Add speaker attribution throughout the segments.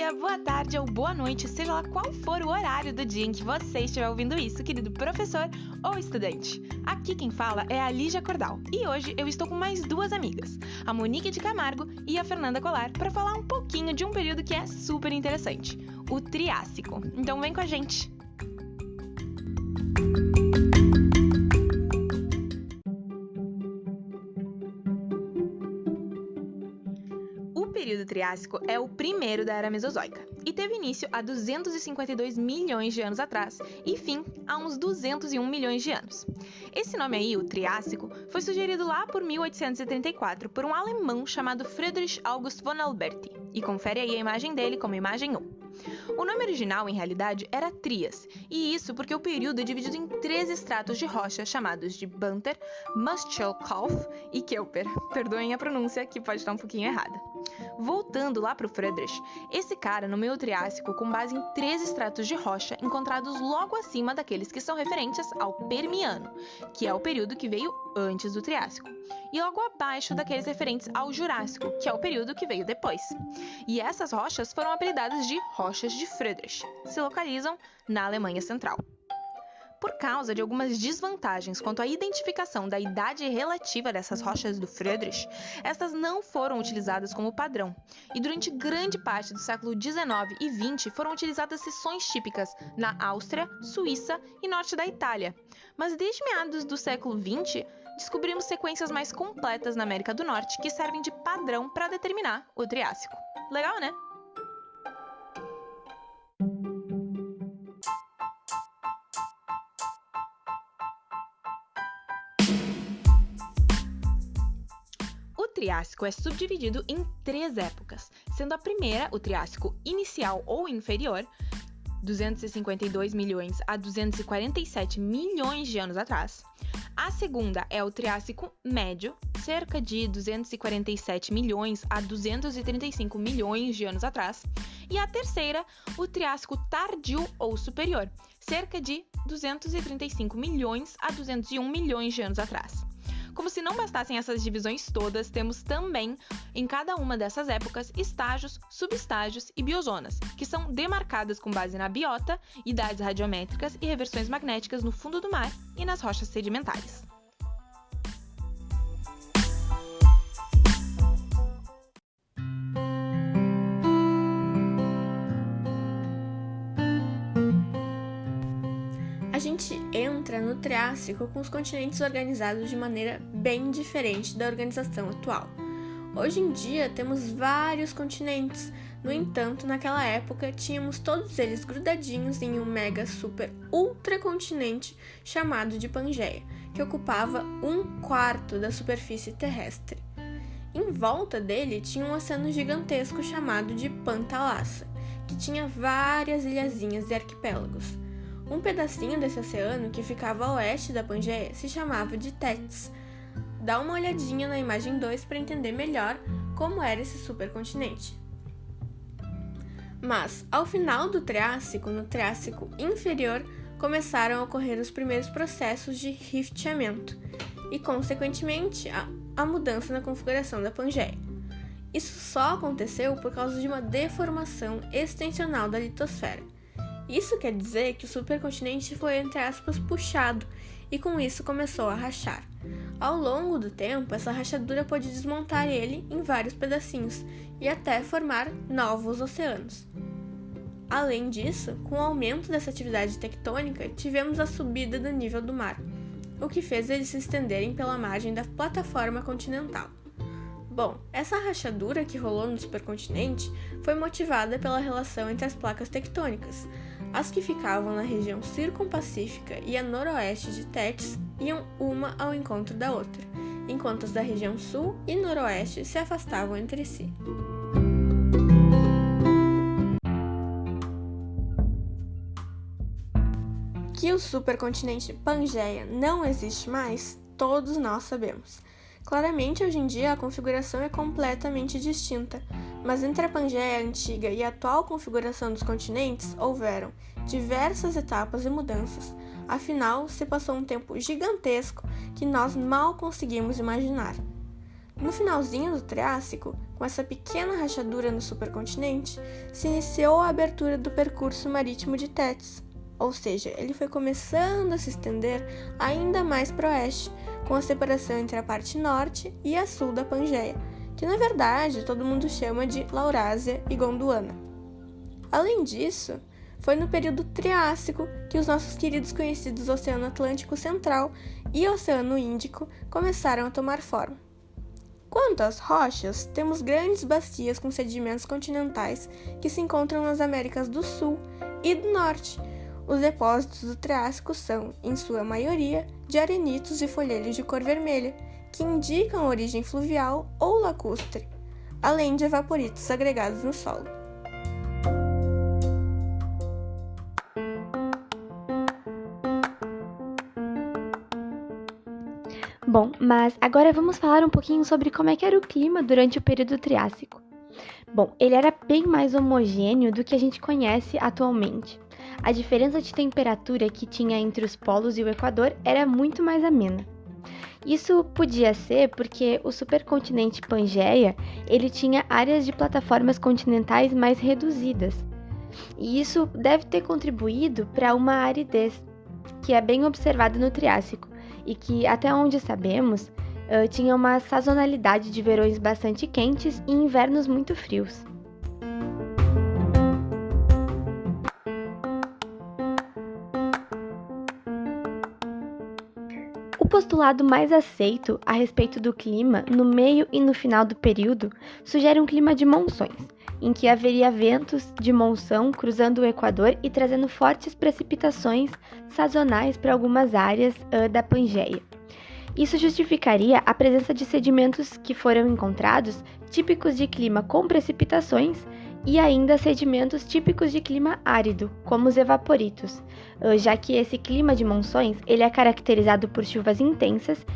Speaker 1: dia, boa tarde ou boa noite, seja lá qual for o horário do dia em que você estiver ouvindo isso, querido professor ou estudante. Aqui quem fala é a Lígia Cordal e hoje eu estou com mais duas amigas, a Monique de Camargo e a Fernanda Colar, para falar um pouquinho de um período que é super interessante, o Triássico. Então vem com a gente! O período Triássico é o primeiro da Era Mesozoica e teve início há 252 milhões de anos atrás e fim há uns 201 milhões de anos. Esse nome aí, o Triássico, foi sugerido lá por 1834 por um alemão chamado Friedrich August von Alberti, e confere aí a imagem dele como imagem 1. O nome original, em realidade, era Trias, e isso porque o período é dividido em 3 estratos de rocha chamados de Banter, Muschelkalk e Keuper. Perdoem a pronúncia, que pode estar um pouquinho errada. Voltando lá para o Friedrich, esse cara nomeou o Triássico com base em 3 estratos de rocha encontrados logo acima daqueles que são referentes ao Permiano, que é o período que veio antes do Triássico, e logo abaixo daqueles referentes ao Jurássico, que é o período que veio depois. E essas rochas foram apelidadas de Rochas de Friedrich, se localizam na Alemanha Central. Por causa de algumas desvantagens quanto à identificação da idade relativa dessas rochas do Friedrich, estas não foram utilizadas como padrão, e durante grande parte do século XIX e XX foram utilizadas seções típicas na Áustria, Suíça e norte da Itália. Mas desde meados do século XX, descobrimos sequências mais completas na América do Norte que servem de padrão para determinar o Triássico. Legal, né? O Triássico é subdividido em 3 épocas, sendo a primeira o Triássico inicial ou inferior, 252 milhões a 247 milhões de anos atrás. A segunda é o Triássico médio, cerca de 247 milhões a 235 milhões de anos atrás. E a terceira, o Triássico tardio ou superior, cerca de 235 milhões a 201 milhões de anos atrás. Como se não bastassem essas divisões todas, temos também, em cada uma dessas épocas, estágios, subestágios e biozonas, que são demarcadas com base na biota, idades radiométricas e reversões magnéticas no fundo do mar e nas rochas sedimentares.
Speaker 2: A gente entra no Triássico com os continentes organizados de maneira bem diferente da organização atual. Hoje em dia temos vários continentes, no entanto, naquela época tínhamos todos eles grudadinhos em um mega super ultra continente chamado de Pangeia, que ocupava 1/4 da superfície terrestre. Em volta dele tinha um oceano gigantesco chamado de Pantalassa, que tinha várias ilhazinhas e arquipélagos. Um pedacinho desse oceano que ficava a oeste da Pangeia se chamava de Tétis. Dá uma olhadinha na imagem 2 para entender melhor como era esse supercontinente. Mas, ao final do Triássico, no Triássico inferior, começaram a ocorrer os primeiros processos de rifteamento e, consequentemente, a mudança na configuração da Pangeia. Isso só aconteceu por causa de uma deformação extensional da litosfera. Isso quer dizer que o supercontinente foi, entre aspas, puxado e com isso começou a rachar. Ao longo do tempo, essa rachadura pôde desmontar ele em vários pedacinhos e até formar novos oceanos. Além disso, com o aumento dessa atividade tectônica, tivemos a subida do nível do mar, o que fez eles se estenderem pela margem da plataforma continental. Bom, essa rachadura que rolou no supercontinente foi motivada pela relação entre as placas tectônicas. As que ficavam na região circumpacífica e a noroeste de Tétis iam uma ao encontro da outra, enquanto as da região sul e noroeste se afastavam entre si. Que o supercontinente Pangeia não existe mais, todos nós sabemos. Claramente, hoje em dia, a configuração é completamente distinta, mas entre a Pangeia antiga e a atual configuração dos continentes, houveram diversas etapas e mudanças. Afinal, se passou um tempo gigantesco que nós mal conseguimos imaginar. No finalzinho do Triássico, com essa pequena rachadura no supercontinente, se iniciou a abertura do percurso marítimo de Tétis, ou seja, ele foi começando a se estender ainda mais para o oeste, com a separação entre a parte norte e a sul da Pangeia, que na verdade todo mundo chama de Laurásia e Gondwana. Além disso, foi no período Triássico que os nossos queridos conhecidos Oceano Atlântico Central e Oceano Índico começaram a tomar forma. Quanto às rochas, temos grandes bacias com sedimentos continentais que se encontram nas Américas do Sul e do Norte. Os depósitos do Triássico são, em sua maioria, de arenitos e folhelhos de cor vermelha, que indicam origem fluvial ou lacustre, além de evaporitos agregados no solo.
Speaker 3: Bom, mas agora vamos falar um pouquinho sobre como é que era o clima durante o período Triássico. Bom, ele era bem mais homogêneo do que a gente conhece atualmente. A diferença de temperatura que tinha entre os polos e o Equador era muito mais amena. Isso podia ser porque o supercontinente Pangeia, ele tinha áreas de plataformas continentais mais reduzidas. E isso deve ter contribuído para uma aridez, que é bem observada no Triássico, e que, até onde sabemos, tinha uma sazonalidade de verões bastante quentes e invernos muito frios. O postulado mais aceito a respeito do clima no meio e no final do período sugere um clima de monções, em que haveria ventos de monção cruzando o Equador e trazendo fortes precipitações sazonais para algumas áreas da Pangeia. Isso justificaria a presença de sedimentos que foram encontrados típicos de clima com precipitações e ainda sedimentos típicos de clima árido, como os evaporitos, já que esse clima de monções ele é caracterizado por chuvas intensas,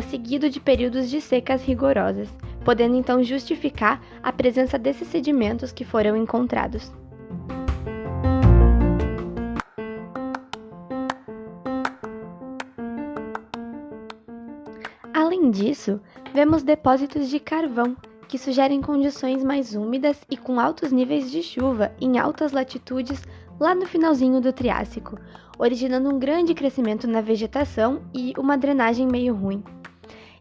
Speaker 3: seguido de períodos de secas rigorosas, podendo então justificar a presença desses sedimentos que foram encontrados. Além disso, vemos depósitos de carvão, que sugerem condições mais úmidas e com altos níveis de chuva em altas latitudes lá no finalzinho do Triássico, originando um grande crescimento na vegetação e uma drenagem meio ruim.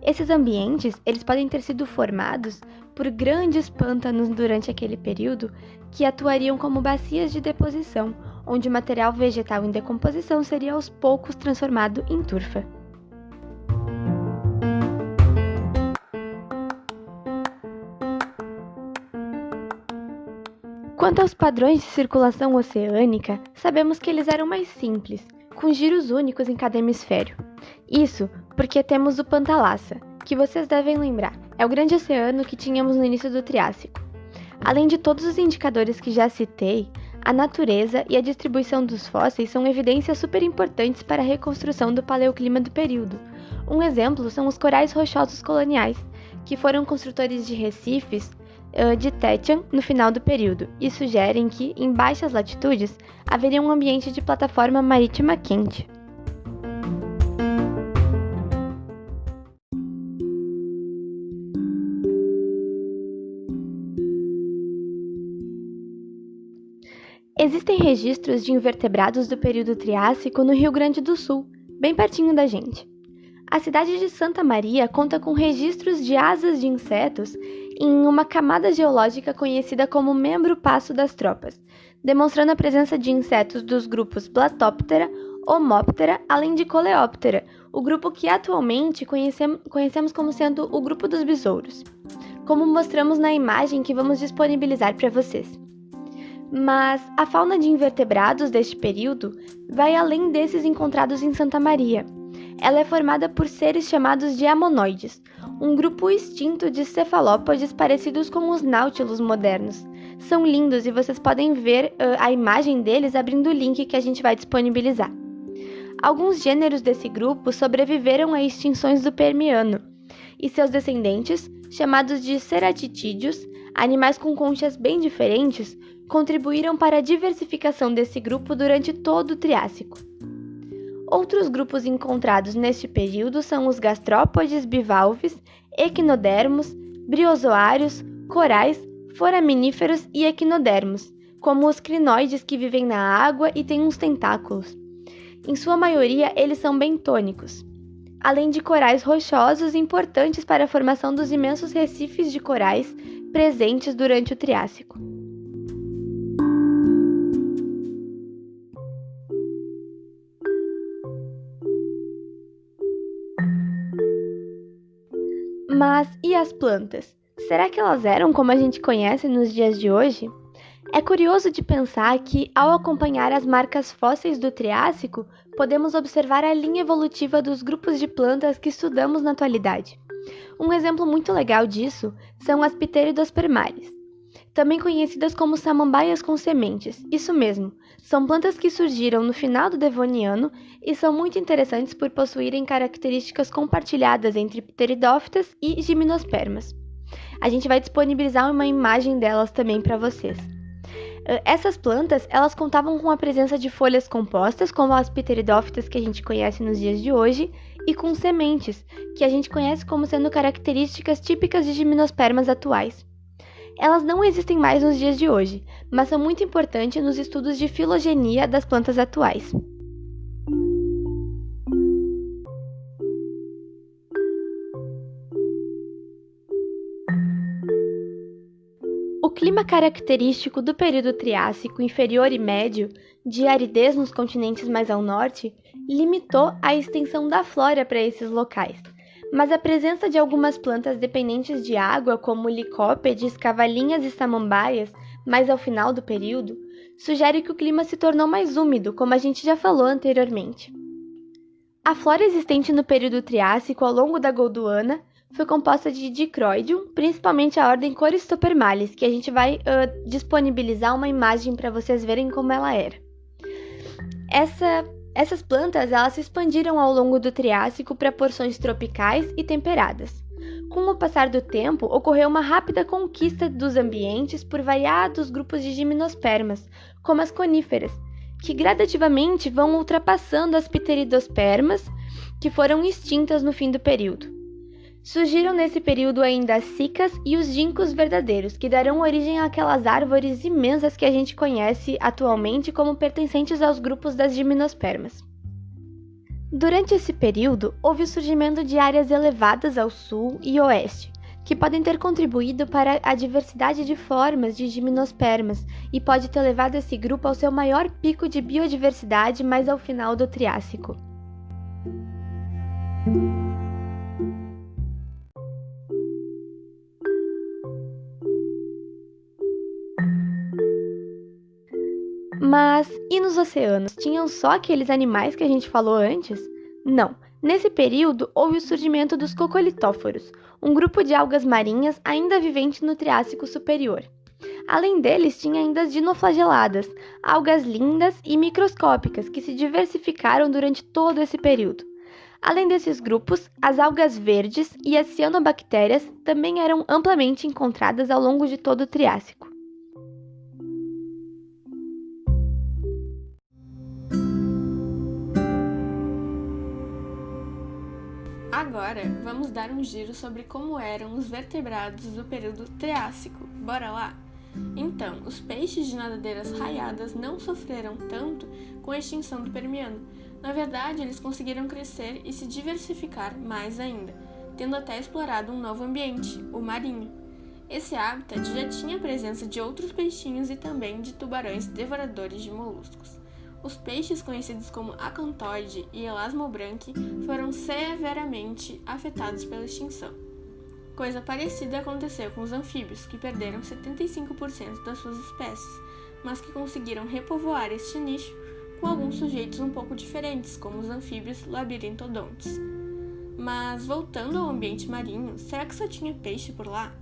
Speaker 3: Esses ambientes eles podem ter sido formados por grandes pântanos durante aquele período que atuariam como bacias de deposição, onde o material vegetal em decomposição seria aos poucos transformado em turfa. Quanto aos padrões de circulação oceânica, sabemos que eles eram mais simples, com giros únicos em cada hemisfério. Isso porque temos o Pantalassa, que vocês devem lembrar, é o grande oceano que tínhamos no início do Triássico. Além de todos os indicadores que já citei, a natureza e a distribuição dos fósseis são evidências super importantes para a reconstrução do paleoclima do período. Um exemplo são os corais rochosos coloniais, que foram construtores de recifes de Tetian no final do período e sugerem que, em baixas latitudes, haveria um ambiente de plataforma marítima quente. Existem registros de invertebrados do período Triássico no Rio Grande do Sul, bem pertinho da gente. A cidade de Santa Maria conta com registros de asas de insetos em uma camada geológica conhecida como membro-passo das tropas, demonstrando a presença de insetos dos grupos Blatoptera, Homoptera, além de Coleoptera, o grupo que atualmente conhecemos como sendo o grupo dos besouros, como mostramos na imagem que vamos disponibilizar para vocês. Mas a fauna de invertebrados deste período vai além desses encontrados em Santa Maria. Ela é formada por seres chamados de amonoides, um grupo extinto de cefalópodes parecidos com os náutilos modernos. São lindos e vocês podem ver a imagem deles abrindo o link que a gente vai disponibilizar. Alguns gêneros desse grupo sobreviveram a extinções do Permiano, e seus descendentes, chamados de ceratitídeos, animais com conchas bem diferentes, contribuíram para a diversificação desse grupo durante todo o Triássico. Outros grupos encontrados neste período são os gastrópodes bivalves, equinodermos, briozoários, corais, foraminíferos e equinodermos, como os crinoides que vivem na água e têm uns tentáculos. Em sua maioria, eles são bentônicos, além de corais rochosos importantes para a formação dos imensos recifes de corais presentes durante o Triássico. Mas e as plantas? Será que elas eram como a gente conhece nos dias de hoje? É curioso de pensar que, ao acompanhar as marcas fósseis do Triássico, podemos observar a linha evolutiva dos grupos de plantas que estudamos na atualidade. Um exemplo muito legal disso são as Pteridospermales, também conhecidas como samambaias com sementes. Isso mesmo, são plantas que surgiram no final do Devoniano e são muito interessantes por possuírem características compartilhadas entre pteridófitas e gimnospermas. A gente vai disponibilizar uma imagem delas também para vocês. Essas plantas, elas contavam com a presença de folhas compostas, como as pteridófitas que a gente conhece nos dias de hoje, e com sementes, que a gente conhece como sendo características típicas de gimnospermas atuais. Elas não existem mais nos dias de hoje, mas são muito importantes nos estudos de filogenia das plantas atuais. O clima característico do período Triássico inferior e médio, de aridez nos continentes mais ao norte, limitou a extensão da flora para esses locais, mas a presença de algumas plantas dependentes de água, como licópedes, cavalinhas e samambaias, mais ao final do período, sugere que o clima se tornou mais úmido, como a gente já falou anteriormente. A flora existente no período Triássico ao longo da Golduana foi composta de dicroidium, principalmente a ordem Coristopermales, que a gente vai disponibilizar uma imagem para vocês verem como ela era. Essas plantas elas se expandiram ao longo do Triássico para porções tropicais e temperadas. Com o passar do tempo, ocorreu uma rápida conquista dos ambientes por variados grupos de gimnospermas, como as coníferas, que gradativamente vão ultrapassando as pteridospermas, que foram extintas no fim do período. Surgiram nesse período ainda as cicas e os ginkgos verdadeiros, que darão origem àquelas árvores imensas que a gente conhece atualmente como pertencentes aos grupos das gimnospermas. Durante esse período, houve o surgimento de áreas elevadas ao sul e oeste, que podem ter contribuído para a diversidade de formas de gimnospermas e pode ter levado esse grupo ao seu maior pico de biodiversidade mais ao final do Triássico. Mas e nos oceanos? Tinham só aqueles animais que a gente falou antes? Não. Nesse período, houve o surgimento dos cocolitóforos, um grupo de algas marinhas ainda vivente no Triássico Superior. Além deles, tinha ainda as dinoflageladas, algas lindas e microscópicas que se diversificaram durante todo esse período. Além desses grupos, as algas verdes e as cianobactérias também eram amplamente encontradas ao longo de todo o Triássico.
Speaker 2: Agora, vamos dar um giro sobre como eram os vertebrados do período Triássico. Bora lá? Então, os peixes de nadadeiras raiadas não sofreram tanto com a extinção do Permiano. Na verdade, eles conseguiram crescer e se diversificar mais ainda, tendo até explorado um novo ambiente, o marinho. Esse habitat já tinha a presença de outros peixinhos e também de tubarões devoradores de moluscos. Os peixes conhecidos como acantoide e elasmobranque foram severamente afetados pela extinção. Coisa parecida aconteceu com os anfíbios, que perderam 75% das suas espécies, mas que conseguiram repovoar este nicho com alguns sujeitos um pouco diferentes, como os anfíbios labirintodontes. Mas voltando ao ambiente marinho, será que só tinha peixe por lá?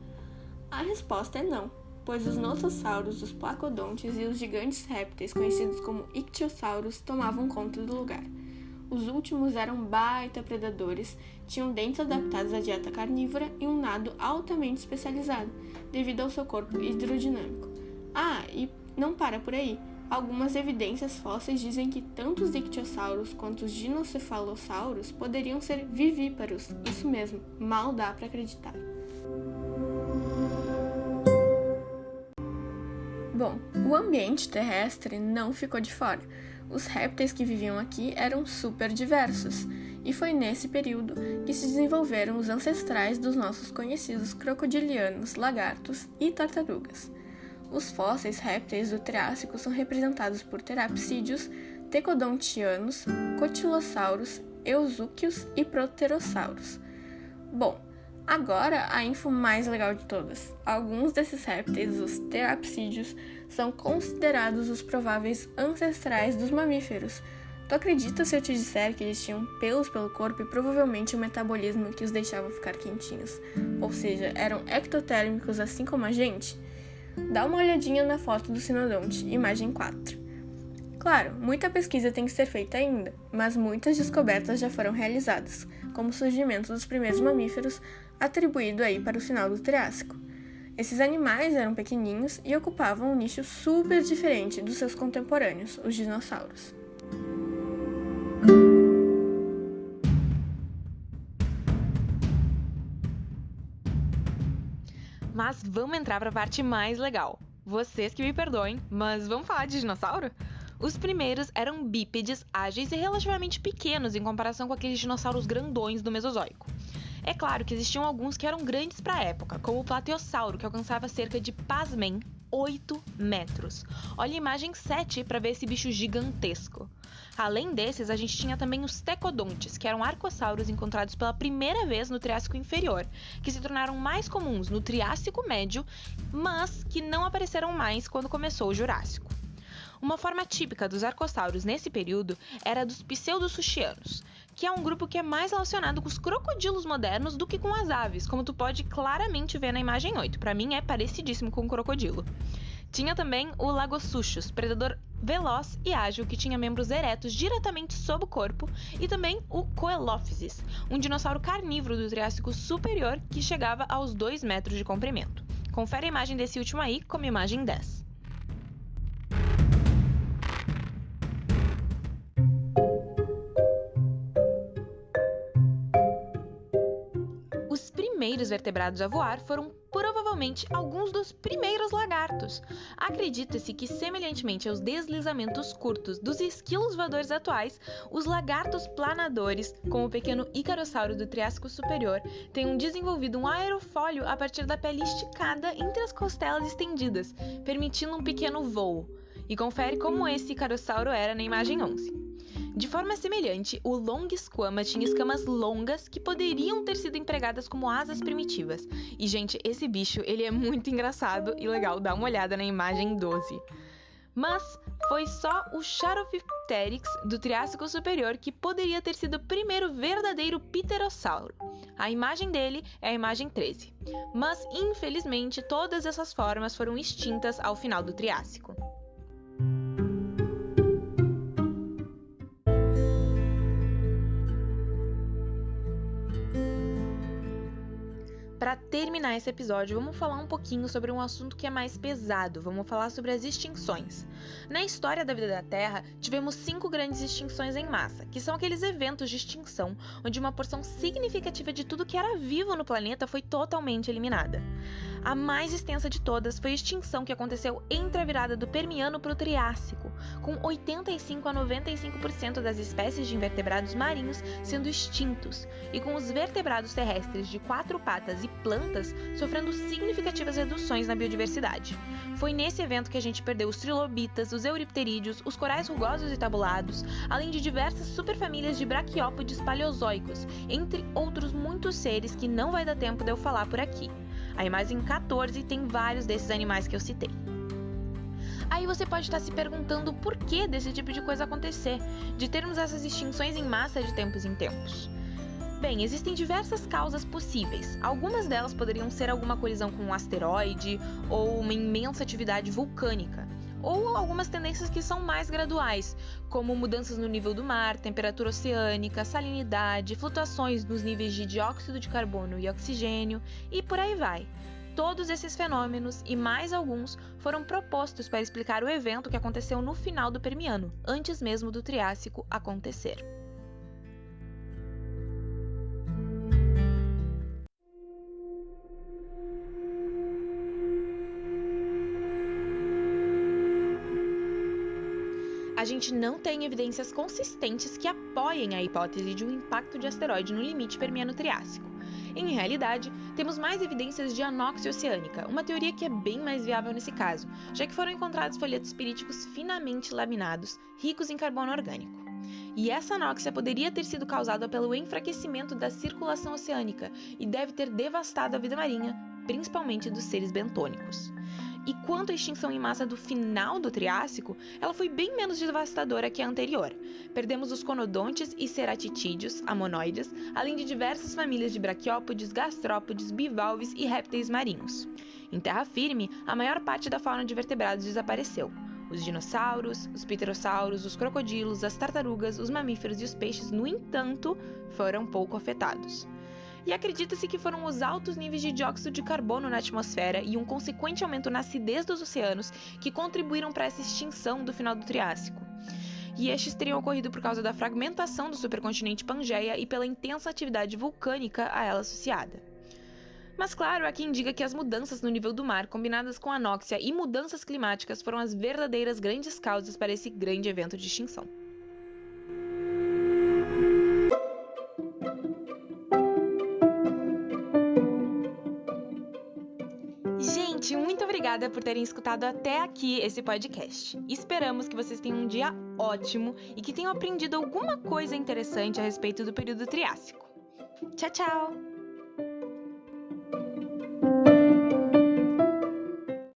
Speaker 2: A resposta é não, pois os notossauros, os placodontes e os gigantes répteis, conhecidos como ictiossauros, tomavam conta do lugar. Os últimos eram baita predadores, tinham dentes adaptados à dieta carnívora e um nado altamente especializado, devido ao seu corpo hidrodinâmico. Ah, e não para por aí. Algumas evidências fósseis dizem que tanto os ictiossauros quanto os dinocefalossauros poderiam ser vivíparos. Isso mesmo, mal dá para acreditar. Bom, o ambiente terrestre não ficou de fora. Os répteis que viviam aqui eram super diversos, e foi nesse período que se desenvolveram os ancestrais dos nossos conhecidos crocodilianos, lagartos e tartarugas. Os fósseis répteis do Triássico são representados por terapsídeos, tecodontianos, cotilossauros, eusúquios e proterossauros. Bom, agora a info mais legal de todas. Alguns desses répteis, os terapsídeos, são considerados os prováveis ancestrais dos mamíferos. Tu acredita se eu te disser que eles tinham pelos pelo corpo e provavelmente um metabolismo que os deixava ficar quentinhos? Ou seja, eram ectotérmicos assim como a gente? Dá uma olhadinha na foto do sinodonte, imagem 4. Claro, muita pesquisa tem que ser feita ainda, mas muitas descobertas já foram realizadas, como o surgimento dos primeiros mamíferos, atribuído aí para o final do Triássico. Esses animais eram pequenininhos e ocupavam um nicho super diferente dos seus contemporâneos, os dinossauros.
Speaker 1: Mas vamos entrar para a parte mais legal. Vocês que me perdoem, mas vamos falar de dinossauro? Os primeiros eram bípedes, ágeis e relativamente pequenos em comparação com aqueles dinossauros grandões do Mesozoico. É claro que existiam alguns que eram grandes para a época, como o Plateossauro, que alcançava cerca de, pasmem, 8 metros. Olha a imagem 7 para ver esse bicho gigantesco. Além desses, a gente tinha também os tecodontes, que eram arcossauros encontrados pela primeira vez no Triássico Inferior, que se tornaram mais comuns no Triássico Médio, mas que não apareceram mais quando começou o Jurássico. Uma forma típica dos arcossauros nesse período era a dos pseudosuchianos, que é um grupo que é mais relacionado com os crocodilos modernos do que com as aves, como tu pode claramente ver na imagem 8. Para mim é parecidíssimo com um crocodilo. Tinha também o Lagossuchus, predador veloz e ágil que tinha membros eretos diretamente sob o corpo, e também o Coelophysis, um dinossauro carnívoro do Triássico Superior que chegava aos 2 metros de comprimento. Confere a imagem desse último aí como imagem 10. Os primeiros vertebrados a voar foram provavelmente alguns dos primeiros lagartos. Acredita-se que, semelhantemente aos deslizamentos curtos dos esquilos voadores atuais, os lagartos planadores, como o pequeno Icarossauro do Triássico Superior, tenham desenvolvido um aerofólio a partir da pele esticada entre as costelas estendidas, permitindo um pequeno voo. E confere como esse Icarossauro era na imagem 11. De forma semelhante, o Longisquama tinha escamas longas que poderiam ter sido empregadas como asas primitivas. E, gente, esse bicho, ele é muito engraçado e legal, dá uma olhada na imagem 12. Mas foi só o Charophypteryx do Triássico Superior que poderia ter sido o primeiro verdadeiro pterossauro. A imagem dele é a imagem 13. Mas, infelizmente, todas essas formas foram extintas ao final do Triássico. Para terminar esse episódio, vamos falar um pouquinho sobre um assunto que é mais pesado. Vamos falar sobre as extinções. Na história da vida da Terra, tivemos 5 grandes extinções em massa, que são aqueles eventos de extinção onde uma porção significativa de tudo que era vivo no planeta foi totalmente eliminada. A mais extensa de todas foi a extinção que aconteceu entre a virada do Permiano para o Triássico, com 85 a 95% das espécies de invertebrados marinhos sendo extintos, e com os vertebrados terrestres de 4 patas e plantas sofrendo significativas reduções na biodiversidade. Foi nesse evento que a gente perdeu os trilobitas, os euripterídeos, os corais rugosos e tabulados, além de diversas superfamílias de braquiópodes paleozoicos, entre outros muitos seres que não vai dar tempo de eu falar por aqui. A imagem 14 tem vários desses animais que eu citei. Aí você pode estar se perguntando por que desse tipo de coisa acontecer, de termos essas extinções em massa de tempos em tempos. Bem, existem diversas causas possíveis. Algumas delas poderiam ser alguma colisão com um asteroide ou uma imensa atividade vulcânica, ou algumas tendências que são mais graduais, como mudanças no nível do mar, temperatura oceânica, salinidade, flutuações nos níveis de dióxido de carbono e oxigênio, e por aí vai. Todos esses fenômenos e mais alguns foram propostos para explicar o evento que aconteceu no final do Permiano, antes mesmo do Triássico acontecer. A gente não tem evidências consistentes que apoiem a hipótese de um impacto de asteroide no limite Permiano-Triássico. Em realidade, temos mais evidências de anóxia oceânica, uma teoria que é bem mais viável nesse caso, já que foram encontrados folhetos piríticos finamente laminados, ricos em carbono orgânico. E essa anóxia poderia ter sido causada pelo enfraquecimento da circulação oceânica e deve ter devastado a vida marinha, principalmente dos seres bentônicos. E quanto à extinção em massa do final do Triássico, ela foi bem menos devastadora que a anterior. Perdemos os conodontes e ceratitídeos, amonoides, além de diversas famílias de braquiópodes, gastrópodes, bivalves e répteis marinhos. Em terra firme, a maior parte da fauna de vertebrados desapareceu. Os dinossauros, os pterossauros, os crocodilos, as tartarugas, os mamíferos e os peixes, no entanto, foram pouco afetados. E acredita-se que foram os altos níveis de dióxido de carbono na atmosfera e um consequente aumento na acidez dos oceanos que contribuíram para essa extinção do final do Triássico. E estes teriam ocorrido por causa da fragmentação do supercontinente Pangeia e pela intensa atividade vulcânica a ela associada. Mas claro, há quem diga que as mudanças no nível do mar, combinadas com anóxia e mudanças climáticas, foram as verdadeiras grandes causas para esse grande evento de extinção. Gente, muito obrigada por terem escutado até aqui esse podcast. Esperamos que vocês tenham um dia ótimo e que tenham aprendido alguma coisa interessante a respeito do período Triássico. Tchau, tchau!